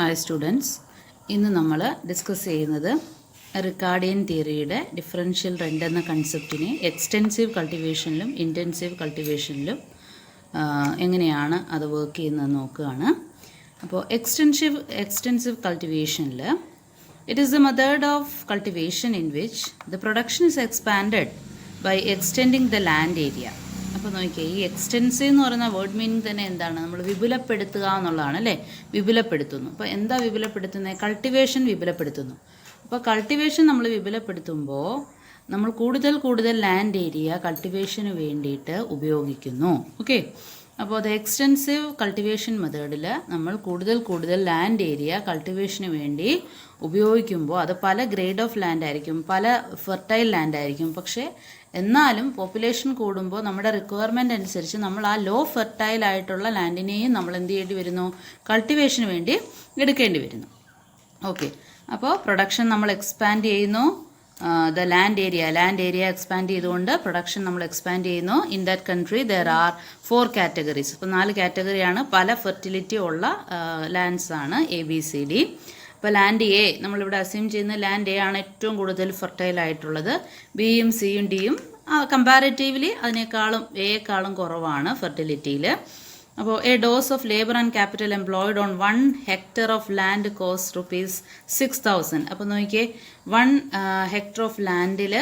Hi students, ഇന്ന് നമ്മൾ discuss ചെയ്യുന്നത് റിക്കാർഡിയൻ തിയറിയുടെ ഡിഫറൻഷ്യൽ റെൻ്റ് എന്ന കൺസെപ്റ്റിനെ എക്സ്റ്റെൻസീവ് കൾട്ടിവേഷനിലും ഇൻറ്റൻസീവ് കൾട്ടിവേഷനിലും എങ്ങനെയാണ് അത് വർക്ക് ചെയ്യുന്നത് നോക്കുകയാണ്. അപ്പോൾ എക്സ്റ്റെൻസീവ് കൾട്ടിവേഷനിൽ it is the method of cultivation in which the production is expanded by extending the land area. അപ്പോൾ നോക്കിയേ, ഈ എക്സ്റ്റെൻസീവ് എന്ന് പറയുന്ന വേർഡ് മീനിങ് തന്നെ എന്താണ്? നമ്മൾ വിപുലപ്പെടുത്തുക എന്നുള്ളതാണ് അല്ലേ? വിപുലപ്പെടുത്തുന്നു. അപ്പോൾ എന്താ വിപുലപ്പെടുത്തുന്നത്? കൾട്ടിവേഷൻ വിപുലപ്പെടുത്തുന്നു. അപ്പോൾ കൾട്ടിവേഷൻ നമ്മൾ വിപുലപ്പെടുത്തുമ്പോൾ നമ്മൾ കൂടുതൽ ലാൻഡ് ഏരിയ കൾട്ടിവേഷന് വേണ്ടിയിട്ട് ഉപയോഗിക്കുന്നു. ഓക്കെ, അപ്പോൾ അത് എക്സ്റ്റെൻസീവ് കൾട്ടിവേഷൻ മെത്തേഡിൽ നമ്മൾ കൂടുതൽ ലാൻഡ് ഏരിയ കൾട്ടിവേഷന് വേണ്ടി ഉപയോഗിക്കുമ്പോൾ അത് പല ഗ്രേഡ് ഓഫ് ലാൻഡ് ആയിരിക്കും, പല ഫെർട്ടൈൽ ലാൻഡ് ആയിരിക്കും. പക്ഷേ എന്നാലും പോപ്പുലേഷൻ കൂടുമ്പോൾ നമ്മുടെ റിക്വയർമെൻ്റ് അനുസരിച്ച് നമ്മൾ ആ ലോ ഫെർട്ടൈൽ ആയിട്ടുള്ള ലാൻഡിനെയും നമ്മൾ എന്ത് ചെയ്യേണ്ടി വരുന്നു? കൾട്ടിവേഷന് വേണ്ടി എടുക്കേണ്ടി വരുന്നു. ഓക്കെ, അപ്പോൾ പ്രൊഡക്ഷൻ നമ്മൾ എക്സ്പാൻഡ് ചെയ്യുന്നു. ദ ലാൻഡ് ഏരിയ എക്സ്പാൻഡ് ചെയ്തുകൊണ്ട് പ്രൊഡക്ഷൻ നമ്മൾ എക്സ്പാൻഡ് ചെയ്യുന്നു. In that country there are 4 categories. അപ്പോൾ 4 കാറ്റഗറിയാണ്. പല ഫെർട്ടിലിറ്റി ഉള്ള ലാൻഡ്സ് ആണ് ABCD. ഇപ്പോൾ ലാൻഡ് എ നമ്മളിവിടെ അസ്യൂം ചെയ്യുന്ന ലാൻഡ് എ ആണ് ഏറ്റവും കൂടുതൽ ഫെർട്ടൈൽ ആയിട്ടുള്ളത്. ബിയും സിയും ഡിയും കമ്പാരിറ്റീവ്ലി എയേക്കാളും കുറവാണ് ഫെർട്ടിലിറ്റിയിൽ. അപ്പോൾ a dose of labour and capital employed on 1 hectare of land cost ₹6,000. അപ്പോൾ നോക്കിയേ, 1 ഹെക്ടർ ഓഫ് ലാൻഡിൽ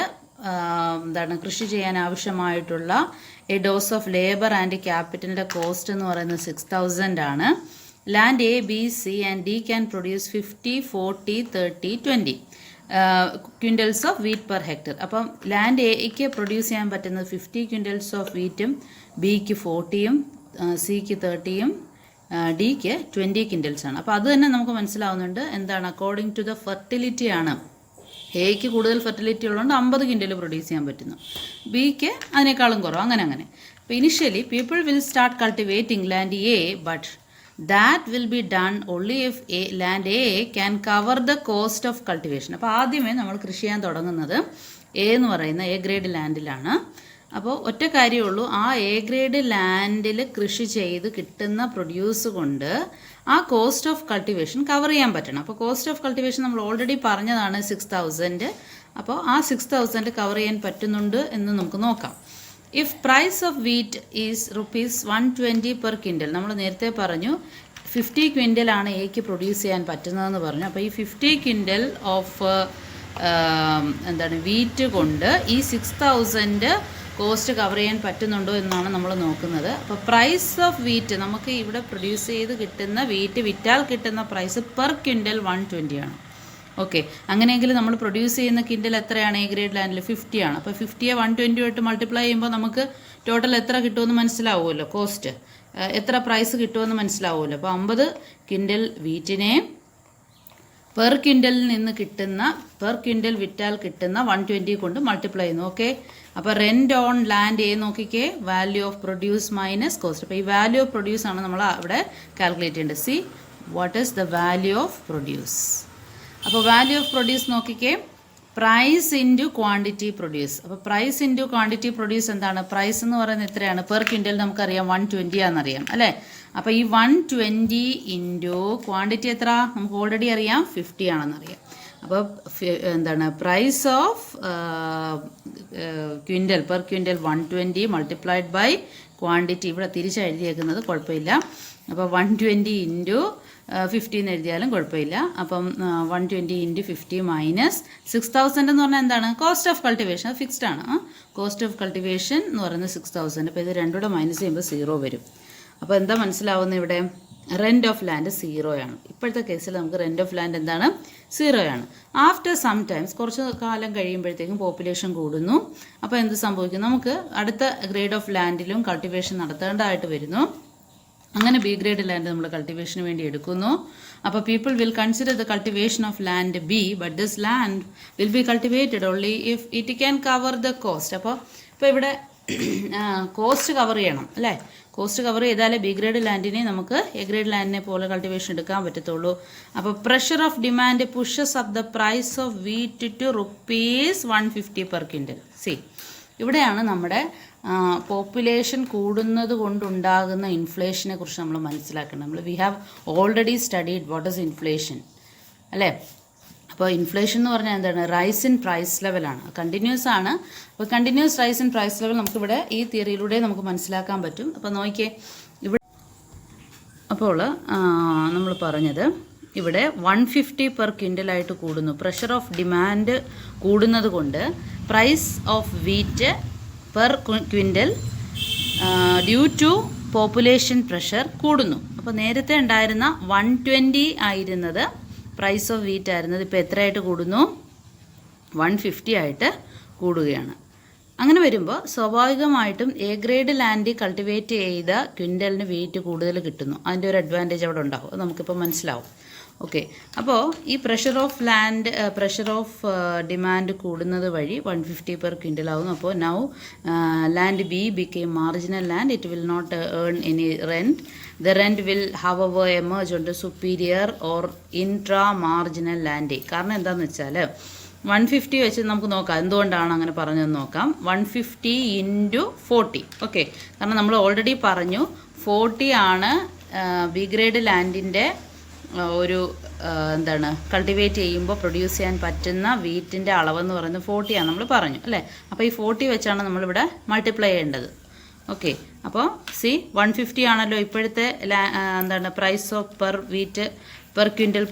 കൃഷി ചെയ്യാൻ ആവശ്യമായിട്ടുള്ള a dose of labour and ക്യാപിറ്റലിൻ്റെ കോസ്റ്റ് എന്ന് പറയുന്നത് 6,000 ആണ്. Land A, B, C and D can produce 50, 40, 30, 20 ക്വിൻ്റൽസ് of wheat per hectare. അപ്പം ലാൻഡ് എക്ക് പ്രൊഡ്യൂസ് ചെയ്യാൻ പറ്റുന്നത് 50 ക്വിൻ്റൽസ് ഓഫ് വീറ്റും, ബിക്ക് 40യും, സിക്ക് 30യും, ഡിക്ക് 20 ക്വിൻ്റൽസ് ആണ്. അപ്പോൾ അത് തന്നെ നമുക്ക് മനസ്സിലാവുന്നുണ്ട് എന്താണ്? അക്കോർഡിംഗ് ടു ദ ഫെർട്ടിലിറ്റി ആണ്. എക്ക് കൂടുതൽ ഫെർട്ടിലിറ്റി ഉള്ളതുകൊണ്ട് 50 ക്വിൻ്റൽ പ്രൊഡ്യൂസ് ചെയ്യാൻ പറ്റുന്നു, ബിക്ക് അതിനേക്കാളും കുറവ്. അങ്ങനെ അപ്പോൾ initially people will start cultivating land A, but that will be done only if land A can cover the cost of cultivation. അപ്പോൾ ആദ്യമേ നമ്മൾ കൃഷി ചെയ്യാൻ തുടങ്ങുന്നത് എ എന്ന് പറയുന്ന എ ഗ്രേഡ് ലാൻഡിലാണ്. അപ്പോൾ ഒറ്റ കാര്യമേ ഉള്ളൂ, ആ എ ഗ്രേഡ് ലാൻഡിൽ കൃഷി ചെയ്ത് കിട്ടുന്ന പ്രൊഡ്യൂസ് കൊണ്ട് ആ കോസ്റ്റ് ഓഫ് കൾട്ടിവേഷൻ കവർ ചെയ്യാൻ പറ്റണം. അപ്പോൾ കോസ്റ്റ് ഓഫ് കൾട്ടിവേഷൻ നമ്മൾ ഓൾറെഡി പറഞ്ഞതാണ് 6,000. അപ്പോൾ ആ 6,000 കവർ ചെയ്യാൻ പറ്റുന്നുണ്ട് എന്ന് നമുക്ക് നോക്കാം. If price of wheat is ₹120 per quintal. നമ്മൾ നേരത്തെ പറഞ്ഞു 50 ക്വിൻ്റലാണ് എക്ക് പ്രൊഡ്യൂസ് ചെയ്യാൻ പറ്റുന്നതെന്ന് പറഞ്ഞു. അപ്പോൾ ഈ 50 ക്വിൻ്റൽ ഓഫ് വീറ്റ് കൊണ്ട് ഈ 6,000 കോസ്റ്റ് കവർ ചെയ്യാൻ പറ്റുന്നുണ്ടോ എന്നാണ് നമ്മൾ നോക്കുന്നത്. അപ്പോൾ പ്രൈസ് ഓഫ് വീറ്റ്, നമുക്ക് ഇവിടെ പ്രൊഡ്യൂസ് ചെയ്ത് കിട്ടുന്ന വീറ്റ് വിറ്റാൽ കിട്ടുന്ന പ്രൈസ് പെർ ക്വിൻ്റൽ 120 ആണ്. ഓക്കെ, അങ്ങനെയെങ്കിൽ നമ്മൾ പ്രൊഡ്യൂസ് ചെയ്യുന്ന കിൻഡൽ എത്രയാണ്? എ ഗ്രേഡ് ലാൻഡിൽ 50 ആണ്. അപ്പോൾ 50യെ 120 മൾട്ടിപ്ലൈ ചെയ്യുമ്പോൾ നമുക്ക് ടോട്ടൽ എത്ര കിട്ടുമെന്ന് മനസ്സിലാവുമല്ലോ, കോസ്റ്റ് എത്ര പ്രൈസ് കിട്ടുമെന്ന് മനസ്സിലാവുമല്ലോ. അപ്പോൾ 50 ക്വിൻ്റൽ വീറ്റിനെ പെർ ക്വിൻ്റലിൽ നിന്ന് കിട്ടുന്ന, പെർ ക്വിൻ്റൽ വിറ്റാൽ കിട്ടുന്ന 120 കൊണ്ട് മൾട്ടിപ്ലൈ ചെയ്യുന്നു. ഓക്കെ, അപ്പോൾ റെൻറ്റ് ഓൺ ലാൻഡ് എ നോക്കിക്കേ, value of produce minus cost. അപ്പോൾ ഈ വാല്യൂ ഓഫ് പ്രൊഡ്യൂസ് ആണ് നമ്മൾ അവിടെ കാൽക്കുലേറ്റ് ചെയ്യേണ്ടത്. See what is the value of produce. അപ്പോൾ വാല്യൂ ഓഫ് പ്രൊഡ്യൂസ് നോക്കിക്കേ, പ്രൈസ് ഇൻറ്റു ക്വാണ്ടിറ്റി പ്രൊഡ്യൂസ്. അപ്പോൾ പ്രൈസ് ഇൻറ്റു ക്വാണ്ടിറ്റി പ്രൊഡ്യൂസ് എന്താണ്? പ്രൈസ് എന്ന് പറയുന്നത് എത്രയാണ്? പെർ ക്വിൻ്റൽ നമുക്കറിയാം 120 ആണെന്നറിയാം അല്ലേ? അപ്പോൾ ഈ 120 ഇൻറ്റു ക്വാണ്ടിറ്റി എത്ര? നമുക്ക് ഓൾറെഡി അറിയാം 50 ആണെന്നറിയാം. അപ്പോൾ price of quintal per quintal 120 multiplied by quantity. ഇവിടെ തിരിച്ചെഴുതിയേക്കുന്നത് കുഴപ്പമില്ല. അപ്പോൾ 120 ഇൻറ്റു 50 എന്ന് എഴുതിയാലും കുഴപ്പമില്ല. അപ്പം 120 ഇൻറ്റു 50 മൈനസ് 6,000 എന്ന് പറഞ്ഞാൽ എന്താണ്? Cost of cultivation. അത് ഫിക്സ്ഡ് ആണ്. കോസ്റ്റ് ഓഫ് കൾട്ടിവേഷൻ എന്ന് പറയുന്നത് 6,000. അപ്പോൾ ഇത് രണ്ടും കൂടെ മൈനസ് ചെയ്യുമ്പോൾ 0 വരും. അപ്പോൾ എന്താ മനസ്സിലാവുന്നത്? ഇവിടെ റെൻറ്റ് ഓഫ് ലാൻഡ് 0 ആണ്. ഇപ്പോഴത്തെ കേസിൽ നമുക്ക് റെൻറ്റ് ഓഫ് ലാൻഡ് എന്താണ്? 0 ആണ്. ആഫ്റ്റർ സം ടൈംസ്, കുറച്ച് കാലം കഴിയുമ്പോഴത്തേക്കും പോപ്പുലേഷൻ കൂടുന്നു. അപ്പോൾ എന്ത് സംഭവിക്കും? നമുക്ക് അടുത്ത ഗ്രേഡ് ഓഫ് ലാൻഡിലും കൾട്ടിവേഷൻ നടത്തേണ്ടതായിട്ട് വരുന്നു. അങ്ങനെ ബി ഗ്രേഡ് ലാൻഡ് നമ്മൾ കൾട്ടിവേഷന് വേണ്ടി എടുക്കുന്നു. അപ്പോൾ people will consider the cultivation of land B, but this land will be cultivated only if it can cover the cost. അപ്പോൾ ഇവിടെ കോസ്റ്റ് കവർ ചെയ്യണം അല്ലേ? കോസ്റ്റ് കവർ ചെയ്താലേ ബി ഗ്രേഡ് ലാൻഡിനെ നമുക്ക് എ ഗ്രേഡ് ലാൻഡിനെ പോലെ കൾട്ടിവേഷൻ എടുക്കാൻ പറ്റത്തുള്ളൂ. അപ്പോൾ pressure of demand pushes up the price of wheat to ₹150 per quintal. See ഇവിടെയാണ് നമ്മുടെ പോപ്പുലേഷൻ കൂടുന്നത് കൊണ്ടുണ്ടാകുന്ന ഇൻഫ്ലേഷനെ കുറിച്ച് നമ്മൾ മനസ്സിലാക്കണം. We have already studied what is inflation അല്ലേ. അപ്പോൾ ഇൻഫ്ലേഷൻ എന്ന് പറഞ്ഞാൽ എന്താണ്? റൈസ് ഇൻ പ്രൈസ് ലെവലാണ്, കണ്ടിന്യൂസ് ആണ്. അപ്പോൾ continuous rise in price level നമുക്കിവിടെ ഈ തിയറിയിലൂടെ നമുക്ക് മനസ്സിലാക്കാൻ പറ്റും. അപ്പോൾ നോക്കിയേ, ഇവിടെ അപ്പോൾ നമ്മൾ പറഞ്ഞത് ഇവിടെ 150 പെർ ക്വിൻ്റലായിട്ട് കൂടുന്നു. പ്രഷർ ഓഫ് ഡിമാൻഡ് കൂടുന്നത് കൊണ്ട് price of wheat per quintal due to population pressure കൂടുന്നു. അപ്പോൾ നേരത്തെ ഉണ്ടായിരുന്ന 120 ആയിരുന്നത് പ്രൈസ് ഓഫ് വീറ്റ് ആയിരുന്നത് ഇപ്പോൾ എത്രയായിട്ട് കൂടുന്നു? 150 ആയിട്ട് കൂടുകയാണ്. അങ്ങനെ വരുമ്പോൾ സ്വാഭാവികമായിട്ടും എ ഗ്രേഡ് ലാൻഡ് കൾട്ടിവേറ്റ് ചെയ്ത ക്വിൻ്റലിന് വെയിറ്റ് കൂടുതൽ കിട്ടുന്നു. അതിൻ്റെ ഒരു അഡ്വാൻറ്റേജ് അവിടെ ഉണ്ടാവും, അത് നമുക്കിപ്പോൾ മനസ്സിലാവും. ഓക്കെ, അപ്പോൾ ഈ പ്രഷർ ഓഫ് ഡിമാൻഡ് കൂടുന്നത് വഴി 150 പെർ ക്വിൻ്റൽ ആവുന്നു. അപ്പോൾ now land B became marginal land. It will not earn any rent. The rent will hover emerge on the superior or intra marginal land. കാരണം എന്താണെന്ന് വെച്ചാൽ 150 വെച്ച് നമുക്ക് നോക്കാം എന്തുകൊണ്ടാണ് അങ്ങനെ പറഞ്ഞതെന്ന് നോക്കാം. 150 × 40. ഓക്കെ, കാരണം നമ്മൾ ഓൾറെഡി പറഞ്ഞു 40 ആണ് ബി ഗ്രേഡ് ലാൻഡിൻ്റെ ഒരു എന്താണ് കൾട്ടിവേറ്റ് ചെയ്യുമ്പോൾ പ്രൊഡ്യൂസ് ചെയ്യാൻ പറ്റുന്ന വീറ്റിൻ്റെ അളവെന്ന് പറയുന്നത് 40 ആണ് നമ്മൾ പറഞ്ഞു അല്ലേ. അപ്പോൾ ഈ 40 വെച്ചാണ് നമ്മളിവിടെ മൾട്ടിപ്ലൈ ചെയ്യേണ്ടത്. ഓക്കെ, അപ്പോൾ 150 ആണല്ലോ ഇപ്പോഴത്തെ എന്താണ് price of per quintal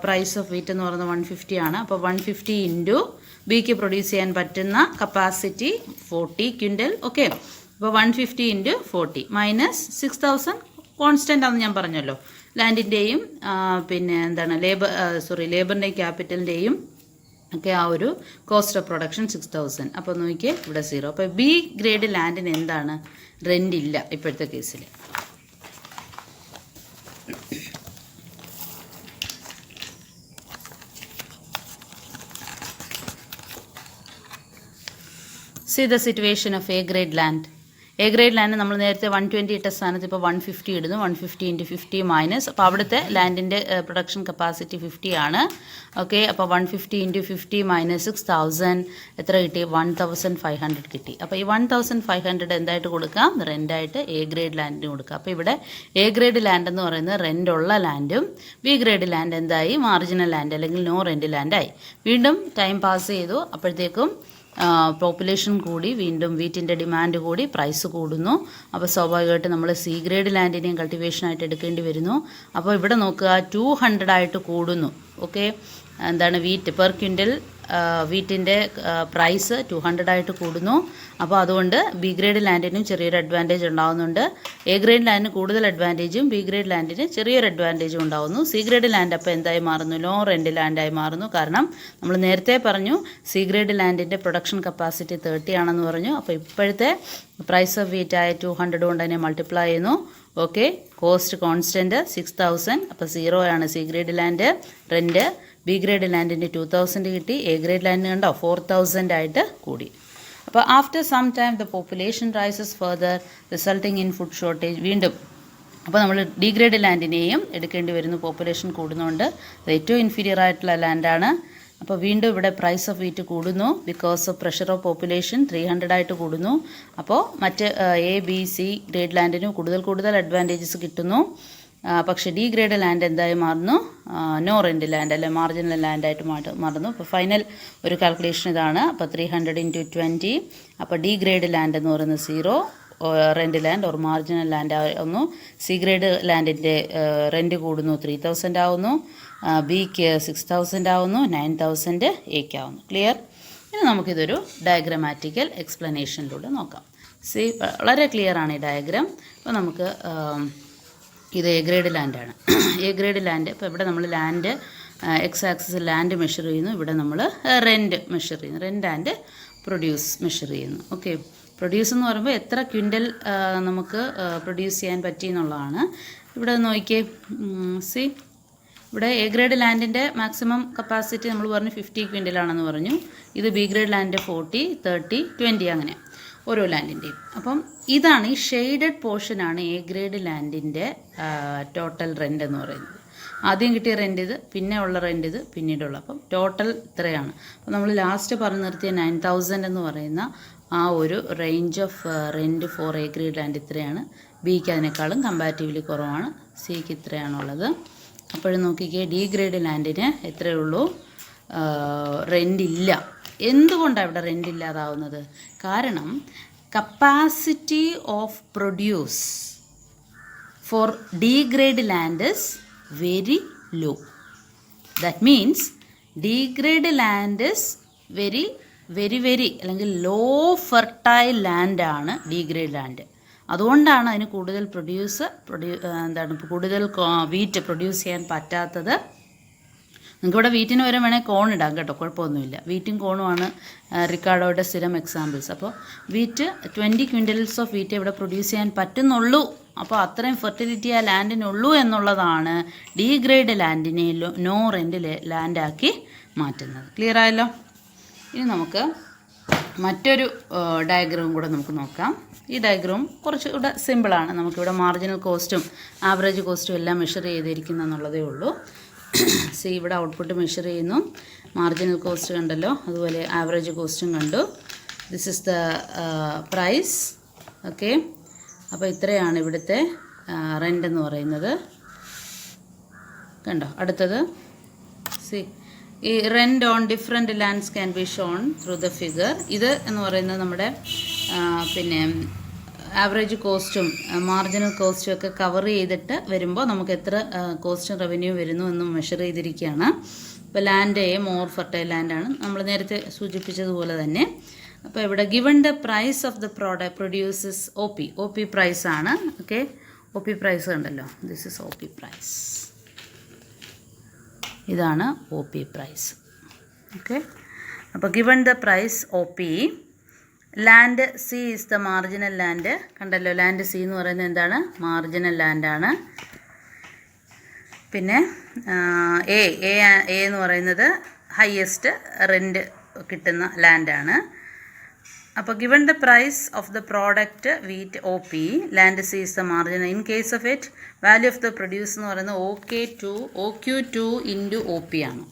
price of wheat എന്ന് പറയുന്നത് 150 ആണ്. അപ്പോൾ 150 × ബിക്ക് പ്രൊഡ്യൂസ് ചെയ്യാൻ പറ്റുന്ന കപ്പാസിറ്റി 40 ക്വിൻ്റൽ. ഓക്കെ, അപ്പോൾ 150 × 40 മൈനസ് 6000 കോൺസ്റ്റൻ്റ് ആണെന്ന് ഞാൻ പറഞ്ഞല്ലോ. ലാൻഡിൻ്റെയും പിന്നെ എന്താണ് ലേബറിൻ്റെയും ക്യാപിറ്റലിൻ്റെയും ഒക്കെ ആ ഒരു കോസ്റ്റ് ഓഫ് പ്രൊഡക്ഷൻ 6000. അപ്പോൾ നോക്കിയേ ഇവിടെ 0. അപ്പോൾ ബി ഗ്രേഡ് ലാൻഡിന് എന്താണ്? റെൻ്റ് ഇല്ല ഇപ്പോഴത്തെ കേസിൽ. See the situation of A grade land. A grade land നമ്മൾ നേരത്തെ 120 ഇട്ട സ്ഥാനത്ത് ഇപ്പോൾ 150 ഇടുന്നു. 150 × 50 മൈനസ്, അപ്പോൾ അവിടുത്തെ ലാൻഡിൻ്റെ പ്രൊഡക്ഷൻ കപ്പാസിറ്റി 50 ആണ്. ഓക്കെ, അപ്പോൾ 150 × 50 മൈനസ് 6000 എത്ര കിട്ടി? 1500 കിട്ടി. അപ്പോൾ ഈ 1500 എന്തായിട്ട് കൊടുക്കാം? റെൻ്റായിട്ട് എ ഗ്രേഡ് ലാൻഡിന് കൊടുക്കാം. അപ്പോൾ ഇവിടെ എ ഗ്രേഡ് ലാൻഡ് എന്ന് പറയുന്നത് റെൻ്റുള്ള ലാൻഡും ബി ഗ്രേഡ് ലാൻഡ് എന്തായി? മാർജിനൽ ലാൻഡ് അല്ലെങ്കിൽ നോ റെൻ്റ് ലാൻഡായി. വീണ്ടും ടൈം പാസ് ചെയ്തു, അപ്പോഴത്തേക്കും പോപ്പുലേഷൻ കൂടി, വീണ്ടും വീറ്റിൻ്റെ ഡിമാൻഡ് കൂടി, പ്രൈസ് കൂടുന്നു. അപ്പോൾ സ്വാഭാവികമായിട്ട് നമ്മൾ സി ഗ്രേഡ് ലാൻഡിനെയും കൾട്ടിവേഷനായിട്ട് എടുക്കേണ്ടി വരുന്നു. അപ്പോൾ ഇവിടെ നോക്കുക 200 ആയിട്ട് കൂടുന്നു. ഓക്കെ, എന്താണ് വീറ്റ് പെർ ക്വിൻ്റൽ വീറ്റിൻ്റെ പ്രൈസ് 200 ആയിട്ട് കൂടുന്നു. അപ്പോൾ അതുകൊണ്ട് ബി ഗ്രേഡ് ലാൻഡിനും ചെറിയൊരു അഡ്വാൻറ്റേജ് ഉണ്ടാകുന്നുണ്ട്. എ ഗ്രേഡ് ലാൻഡിന് കൂടുതൽ അഡ്വാൻറ്റേജും ബി ഗ്രേഡ് ലാൻഡിന് ചെറിയൊരു അഡ്വാൻറ്റേജും ഉണ്ടാകുന്നു. സി ഗ്രേഡ് ലാൻഡ് അപ്പോൾ എന്തായി മാറുന്നു? നോ റെൻ്റ് ലാൻഡായി മാറുന്നു. കാരണം നമ്മൾ നേരത്തെ പറഞ്ഞു സി ഗ്രേഡ് ലാൻഡിൻ്റെ പ്രൊഡക്ഷൻ കപ്പാസിറ്റി 30 ആണെന്ന് പറഞ്ഞു. അപ്പോൾ ഇപ്പോഴത്തെ പ്രൈസ് ഓഫ് വീറ്റ് ആയ 200 കൊണ്ട് തന്നെ മൾട്ടിപ്ലൈ ചെയ്യുന്നു. Okay, cost constant 6000. അപ്പോൾ 0 ആണ് C grade land. Rent B grade ലാൻഡിൻ്റെ 2000 കിട്ടി. എ ഗ്രേഡ് ലാൻഡിന് കണ്ടോ 4000 ആയിട്ട് കൂടി. അപ്പോൾ after some time the population rises further resulting in food shortage. വീണ്ടും അപ്പോൾ നമ്മൾ ഡി ഗ്രേഡ് ലാൻഡിനെയും എടുക്കേണ്ടി വരുന്നു. പോപ്പുലേഷൻ കൂടുന്നതുകൊണ്ട് അത് ഏറ്റവും ഇൻഫീരിയർ ആയിട്ടുള്ള ലാൻഡാണ്. അപ്പോൾ വീണ്ടും ഇവിടെ പ്രൈസ് ഓഫ് വീറ്റ് കൂടുന്നു. Because of pressure of population 300 ആയിട്ട് കൂടുന്നു. അപ്പോൾ മറ്റ് എ ബി സി ഗ്രേഡ് ലാൻഡിന് കൂടുതൽ അഡ്വാൻറ്റേജസ് കിട്ടുന്നു. പക്ഷേ ഡി ഗ്രേഡ് ലാൻഡ് എന്തായി മാറുന്നു? നോ റെൻ്റ് ലാൻഡ് അല്ലെ മാർജിനൽ ലാൻഡായിട്ട് മാറുന്നു. അപ്പോൾ ഫൈനൽ ഒരു കാൽക്കുലേഷൻ ഇതാണ്. അപ്പോൾ 300 × 20. അപ്പോൾ ഡി ഗ്രേഡ് ലാൻഡ് എന്ന് പറയുന്നത് 0 rent land or marginal land ആവുന്നു. സി ഗ്രേഡ് ലാൻഡിൻ്റെ റെൻറ്റ് കൂടുന്നു, 3000 ആവുന്നു. ബിക്ക് 6000 ആവുന്നു. 9000 എക്ക് ആവുന്നു. ക്ലിയർ? ഇനി നമുക്കിതൊരു ഡയഗ്രമാറ്റിക്കൽ എക്സ്പ്ലനേഷനിലൂടെ നോക്കാം. വളരെ ക്ലിയർ ആണ് ഈ ഡയഗ്രാം. അപ്പോൾ നമുക്ക് ഇത് എ ഗ്രേഡ് ലാൻഡാണ്. A grade land. ഇപ്പോൾ ഇവിടെ നമ്മൾ land X axis land measure ചെയ്യുന്നു. ഇവിടെ നമ്മൾ റെൻറ്റ് മെഷർ ചെയ്യുന്നു. റെൻറ്റ് ആൻഡ് പ്രൊഡ്യൂസ് മെഷർ ചെയ്യുന്നു. ഓക്കെ, പ്രൊഡ്യൂസ് എന്ന് പറയുമ്പോൾ എത്ര ക്വിൻ്റൽ നമുക്ക് പ്രൊഡ്യൂസ് ചെയ്യാൻ പറ്റി എന്നുള്ളതാണ്. ഇവിടെ നോക്കിയേ, ഇവിടെ എ ഗ്രേഡ് ലാൻഡിൻ്റെ മാക്സിമം കപ്പാസിറ്റി നമ്മൾ പറഞ്ഞു 50 ക്വിൻ്റലാണെന്ന് പറഞ്ഞു. ഇത് ബി ഗ്രേഡ് ലാൻഡ് 40, 30, 20 അങ്ങനെ ഓരോ ലാൻഡിൻ്റെയും. അപ്പം ഇതാണ് ഈ ഷെയ്ഡഡ് പോർഷനാണ് എ ഗ്രേഡ് ലാൻഡിൻ്റെ ടോട്ടൽ റെൻ്റ് എന്ന് പറയുന്നത്. ആദ്യം കിട്ടിയ റെൻ്റ് ഇത്, പിന്നെ ഉള്ള റെൻ്റ് ഇത്, പിന്നീടുള്ള. അപ്പം ടോട്ടൽ ഇത്രയാണ്. അപ്പോൾ നമ്മൾ ലാസ്റ്റ് പറഞ്ഞു നിർത്തിയ 9000 എന്ന് പറയുന്ന ആ ഒരു range of rent for A grade land ഇത്രയാണ്. ബിക്ക് അതിനേക്കാളും കമ്പാരിറ്റീവ്ലി കുറവാണ്. സിക്ക് ഇത്രയാണുള്ളത്. അപ്പോഴും നോക്കിക്കേ, ഡി ഗ്രേഡ് ലാൻഡിന് എത്രയേ ഉള്ളൂ, റെൻ്റ് ഇല്ല. എന്തുകൊണ്ടാണ് ഇവിടെ റെൻ്റ് ഇല്ലാതാവുന്നത്? കാരണം capacity of produce for D grade land is very low. That means D grade land is very അല്ലെങ്കിൽ ലോ ഫെർട്ടൈൽ ലാൻഡാണ് ഡി ഗ്രേഡ് ലാൻഡ്. അതുകൊണ്ടാണ് അതിന് കൂടുതൽ കൂടുതൽ വീറ്റ് പ്രൊഡ്യൂസ് ചെയ്യാൻ പറ്റാത്തത്. നിങ്ങൾക്കിവിടെ വീറ്റിന് വരെ വേണേൽ കോൺ ഇടാം കേട്ടോ, കുഴപ്പമൊന്നുമില്ല. വീറ്റും കോണുമാണ് റിക്കാർഡോയുടെ സ്ഥിരം എക്സാമ്പിൾസ്. അപ്പോൾ വീറ്റ് 20 ക്വിൻ്റൽസ് ഓഫ് വീറ്റ് ഇവിടെ പ്രൊഡ്യൂസ് ചെയ്യാൻ പറ്റുന്നുള്ളൂ. അപ്പോൾ അത്രയും ഫെർട്ടിലിറ്റി ആ ലാൻഡിനുള്ളൂ എന്നുള്ളതാണ് ഡി ഗ്രേഡ് ലാൻഡിനെ നോ റെൻ്റ് ലാൻഡാക്കി മാറ്റുന്നത്. ക്ലിയർ ആയല്ലോ? ഇനി നമുക്ക് മറ്റൊരു ഡയഗ്രാം കൂടെ നമുക്ക് നോക്കാം. ഈ ഡയഗ്രാം കുറച്ചുകൂടെ സിമ്പിളാണ്. നമുക്കിവിടെ മാർജിനൽ കോസ്റ്റും ആവറേജ് കോസ്റ്റും എല്ലാം മെഷർ ചെയ്തിരിക്കുന്നു എന്നുള്ളതേ ഉള്ളൂ. സി, ഇവിടെ ഔട്ട്പുട്ട് മെഷർ ചെയ്യുന്നു. മാർജിനൽ കോസ്റ്റ് കണ്ടല്ലോ, അതുപോലെ ആവറേജ് കോസ്റ്റും കണ്ടു. This is the price. Okay, അപ്പോൾ ഇത്രയാണ് ഇവിടുത്തെ റെൻ്റ് എന്ന് പറയുന്നത്. കണ്ടോ? അടുത്തത് സി, ഈ rent on different lands can be shown through the figure. ഇത് എന്ന് പറയുന്നത് നമ്മുടെ പിന്നെ ആവറേജ് കോസ്റ്റും മാർജിനൽ കോസ്റ്റും ഒക്കെ കവർ ചെയ്തിട്ട് വരുമ്പോൾ നമുക്ക് എത്ര കോസ്റ്റും റവന്യൂ വരുന്നു എന്നും മെഷർ ചെയ്തിരിക്കുകയാണ്. ഇപ്പോൾ ലാൻഡ് എ മോർ ഫെർട്ടൈൽ ലാൻഡാണ്, നമ്മൾ നേരത്തെ സൂചിപ്പിച്ചതുപോലെ തന്നെ. അപ്പോൾ ഇവിടെ given the price of the produces O P price ആണ്. ഓക്കെ, ഒ പി പ്രൈസ് കണ്ടല്ലോ, this is O P price. ഇതാണ് ഒ പി പ്രൈസ്. ഓക്കെ, അപ്പോൾ given the price O P, land C is the marginal land. കണ്ടല്ലോ, land C എന്ന് പറയുന്നത് എന്താണ്? Marginal ലാൻഡാണ്. പിന്നെ എ എന്ന് പറയുന്നത് ഹയസ്റ്റ് റെൻറ്റ് കിട്ടുന്ന ലാൻഡാണ്. അപ്പോൾ given the price of the product wheat O P, land C is the marginal. In case of it value of the produce എന്ന് പറയുന്നത് OQ2 ഇൻറ്റു ഒ പി ആണ്.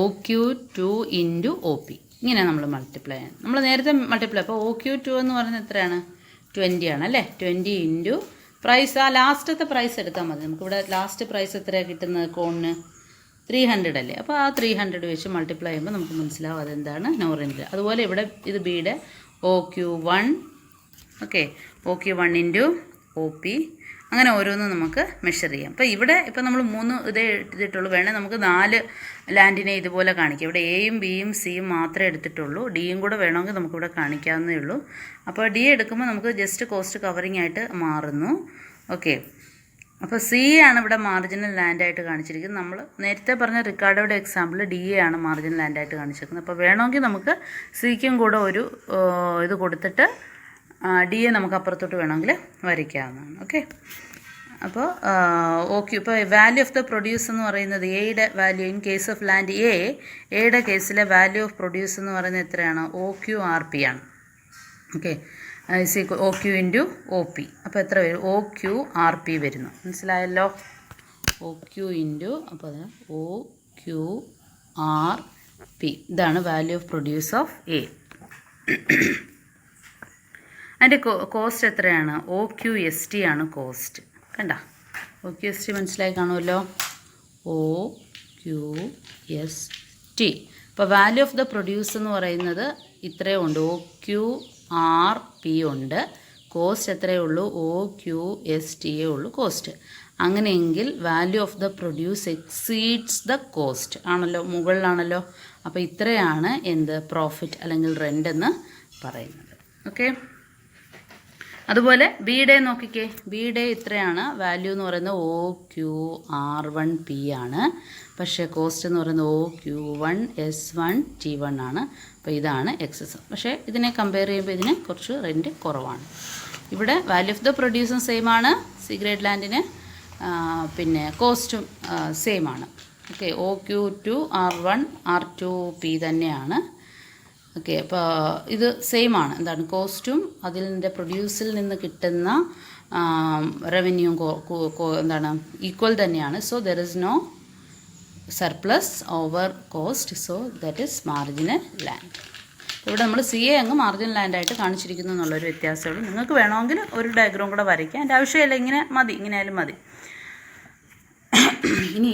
OQ2 ഇൻറ്റു ഒ പി, ഇങ്ങനെ നമ്മൾ multiply ചെയ്യണം. നമ്മൾ നേരത്തെ multiply, അപ്പോൾ OQ2 എന്ന് പറയുന്നത് എത്രയാണ്? 20 ആണ് അല്ലേ? 20 ഇൻറ്റു പ്രൈസ്, ആ ലാസ്റ്റത്തെ പ്രൈസ് എടുത്താൽ മതി. നമുക്കിവിടെ ലാസ്റ്റ് പ്രൈസ് എത്രയാണ് കിട്ടുന്നത്? കോണിന് 300 അല്ലേ? അപ്പോൾ ആ 300 വെച്ച് മൾട്ടിപ്ലൈ ചെയ്യുമ്പോൾ നമുക്ക് മനസ്സിലാവും അതെന്താണ് നോ റെൻ്റ്. അതുപോലെ ഇവിടെ ഇത് ബിയുടെ OQ1, okay, OQ1 into O P, അങ്ങനെ ഓരോന്നും നമുക്ക് മെഷർ ചെയ്യാം. അപ്പോൾ ഇവിടെ ഇപ്പോൾ നമ്മൾ 3 ഇതേ എടുത്തിട്ടുള്ളൂ. വേണേൽ നമുക്ക് 4 ലാൻഡിനെ ഇതുപോലെ കാണിക്കാം. ഇവിടെ എയും ബിയും സിയും മാത്രമേ എടുത്തിട്ടുള്ളൂ. ഡിയും കൂടെ വേണമെങ്കിൽ നമുക്കിവിടെ കാണിക്കാവുന്നേ ഉള്ളൂ. അപ്പോൾ ഡി എടുക്കുമ്പോൾ നമുക്ക് ജസ്റ്റ് കോസ്റ്റ് കവറിങ് ആയിട്ട് മാറുന്നു. ഓക്കെ, അപ്പോൾ സി ആണ് ഇവിടെ മാർജിനൽ ലാൻഡായിട്ട് കാണിച്ചിരിക്കുന്നത്. നമ്മൾ നേരത്തെ പറഞ്ഞ റിക്കാർഡോയുടെ എക്സാമ്പിൾ ഡി എ ആണ് മാർജിനൽ ലാൻഡായിട്ട് കാണിച്ചിരിക്കുന്നത്. അപ്പോൾ വേണമെങ്കിൽ നമുക്ക് സിക്കും കൂടെ ഒരു ഇത് കൊടുത്തിട്ട് ഡി എ നമുക്ക് അപ്പുറത്തോട്ട് വേണമെങ്കിൽ വരയ്ക്കാവുന്നതാണ്. ഓക്കെ, അപ്പോൾ ഇപ്പോൾ വാല്യൂ ഓഫ് ദ പ്രൊഡ്യൂസ് എന്ന് പറയുന്നത് എയുടെ value in case of land എയുടെ കേസിലെ വാല്യൂ ഓഫ് പ്രൊഡ്യൂസ് എന്ന് പറയുന്നത് എത്രയാണ്? OQRP ആണ്. Okay, OQ into O P. അപ്പോൾ എത്ര വരും? OQRP വരുന്നു. മനസ്സിലായല്ലോ? OQ ഇൻറ്റു, അപ്പോൾ അത് OQRP. ഇതാണ് value of produce of A. അതിൻ്റെ കോസ്റ്റ് എത്രയാണ്? OQST ആണ് കോസ്റ്റ്. കണ്ട, OQST മനസ്സിലായി കാണുമല്ലോ. OQST. അപ്പോൾ വാല്യൂ ഓഫ് ദ പ്രൊഡ്യൂസ് എന്ന് പറയുന്നത് ഇത്രയും ഉണ്ട്. OQRP ഉണ്ട്. കോസ്റ്റ് എത്രയേ ഉള്ളൂ? OQST ഉള്ളൂ കോസ്റ്റ്. അങ്ങനെയെങ്കിൽ value of the produce exceeds the cost ആണല്ലോ, മുകളിലാണല്ലോ. അപ്പോൾ ഇത്രയാണ് എന്ത്? പ്രോഫിറ്റ് അല്ലെങ്കിൽ റെൻ്റ് എന്ന് പറയുന്നത്. ഓക്കെ, അതുപോലെ ബിയുടെ നോക്കിക്കേ, ബിയുടെ ഇത്രയാണ് വാല്യൂ എന്ന് പറയുന്നത് OQR1P ആണ്. പക്ഷേ കോസ്റ്റ് എന്ന് പറയുന്നത് OQ1S1T1 ആണ്. അപ്പോൾ ഇതാണ് എക്സസ്. പക്ഷേ ഇതിനെ കമ്പയർ ചെയ്യുമ്പോൾ ഇതിന് കുറച്ച് റെൻറ്റ് കുറവാണ്. ഇവിടെ വാല്യൂ ഓഫ് ദ പ്രൊഡ്യൂസും സെയിം ആണ്. സി ഗ്രേഡ് ലാൻഡിന് പിന്നെ കോസ്റ്റും സെയിം ആണ്. ഓക്കെ, OQ2R1R2P തന്നെയാണ്. ഓക്കെ, അപ്പോൾ ഇത് സെയിം ആണ്. എന്താണ്? കോസ്റ്റും അതിൻ്റെ പ്രൊഡ്യൂസിൽ നിന്ന് കിട്ടുന്ന റവന്യൂവും എന്താണ്? ഈക്വൽ തന്നെയാണ്. So there is no surplus over cost. So that is marginal land. ഇവിടെ നമ്മൾ സി എ അങ്ങ് മാർജിൻ ലാൻഡായിട്ട് കാണിച്ചിരിക്കുന്നു എന്നുള്ളൊരു വ്യത്യാസമുള്ളൂ. നിങ്ങൾക്ക് വേണമെങ്കിൽ ഒരു ഡയഗ്രാം കൂടെ വരയ്ക്കാം. എൻ്റെ ആവശ്യമില്ല, ഇങ്ങനെ മതി, ഇങ്ങനെ ആയാലും മതി. ഇനി